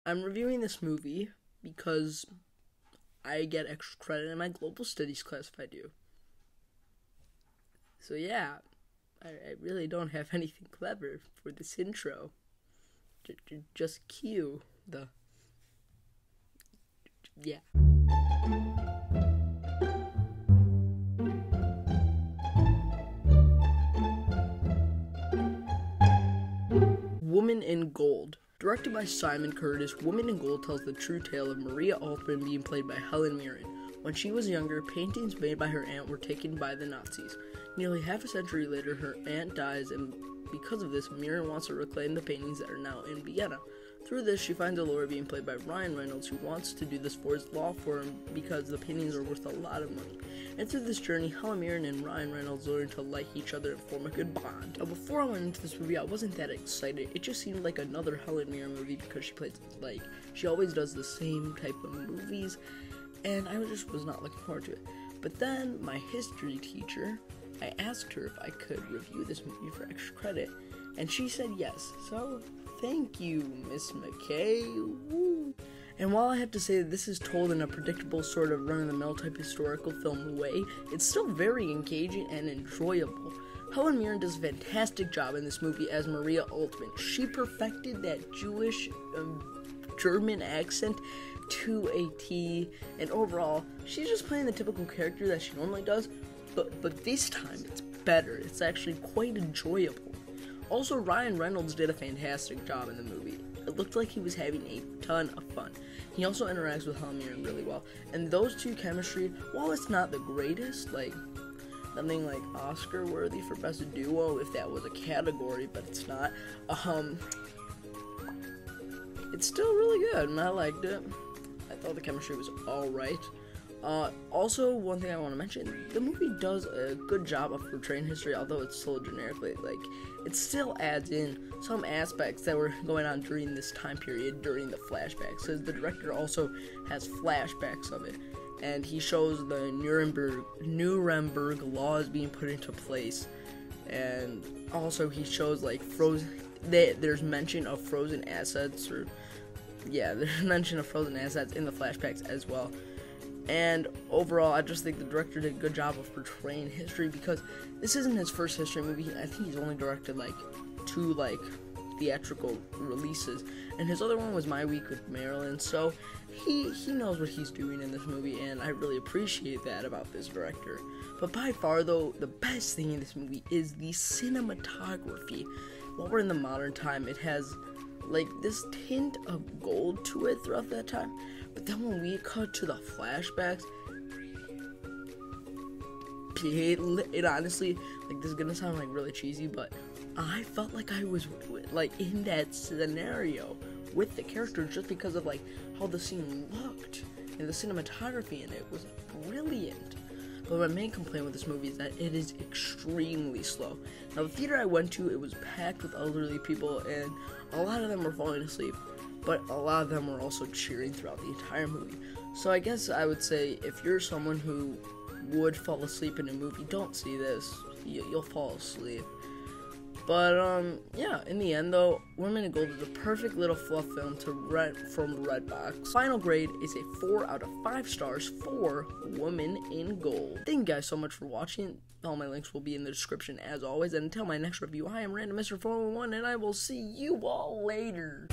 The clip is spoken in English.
I'm reviewing this movie because I get extra credit in my global studies class if I do. So yeah, I really don't have anything clever for this intro. Just cue the... yeah. Woman in Gold. Directed by Simon Curtis, Woman in Gold tells the true tale of Maria Altman being played by Helen Mirren. When she was younger, paintings made by her aunt were taken by the Nazis. Nearly half a century later, her aunt dies, and because of this, Mirren wants to reclaim the paintings that are now in Vienna. Through this, she finds a lawyer being played by Ryan Reynolds who wants to do this for his law firm because the paintings are worth a lot of money. And through this journey, Helen Mirren and Ryan Reynolds learn to like each other and form a good bond. Now, before I went into this movie, I wasn't that excited. It just seemed like another Helen Mirren movie because she always does the same type of movies, and I just was not looking forward to it. But then, my history teacher, I asked her if I could review this movie for extra credit, and she said yes. So, thank you, Miss McKay. Woo. And while I have to say that this is told in a predictable sort of run-of-the-mill type historical film way, it's still very engaging and enjoyable. Helen Mirren does a fantastic job in this movie as Maria Altman. She perfected that Jewish German accent to a T, and overall, she's just playing the typical character that she normally does, but this time it's better. It's actually quite enjoyable. Also, Ryan Reynolds did a fantastic job in the movie. It looked like he was having a ton of fun. He also interacts with Helen Mirren really well, and those two chemistry, while it's not the greatest, nothing like Oscar worthy for best duo if that was a category, but it's not, it's still really good, and I liked it. I thought the chemistry was alright. Also, one thing I want to mention, the movie does a good job of portraying history, although it's so generically, it still adds in some aspects that were going on during this time period, during the flashbacks, because the director also has flashbacks of it, and he shows the Nuremberg laws being put into place, and also he shows, there's mention of frozen assets, there's mention of frozen assets in the flashbacks as well. And overall, I just think the director did a good job of portraying history because this isn't his first history movie. I think he's only directed two theatrical releases, and his other one was My Week with Marilyn. So he knows what he's doing in this movie, and I really appreciate that about this director. But by far, though, the best thing in this movie is the cinematography. While we're in the modern time, it has this tint of gold to it throughout that time. But then when we cut to the flashbacks, it honestly, this is gonna sound really cheesy, but I felt like I was in that scenario with the characters just because of how the scene looked, and the cinematography in it was brilliant. But my main complaint with this movie is that it is extremely slow. Now, the theater I went to, it was packed with elderly people, and a lot of them were falling asleep, but a lot of them were also cheering throughout the entire movie. So I guess I would say, if you're someone who would fall asleep in a movie, don't see this. You'll fall asleep. But, yeah, in the end, though, Women in Gold is a perfect little fluff film to rent from Redbox. Final grade is a 4 out of 5 stars for Women in Gold. Thank you guys so much for watching. All my links will be in the description as always. And until my next review, I am Random Mr. 411, and I will see you all later.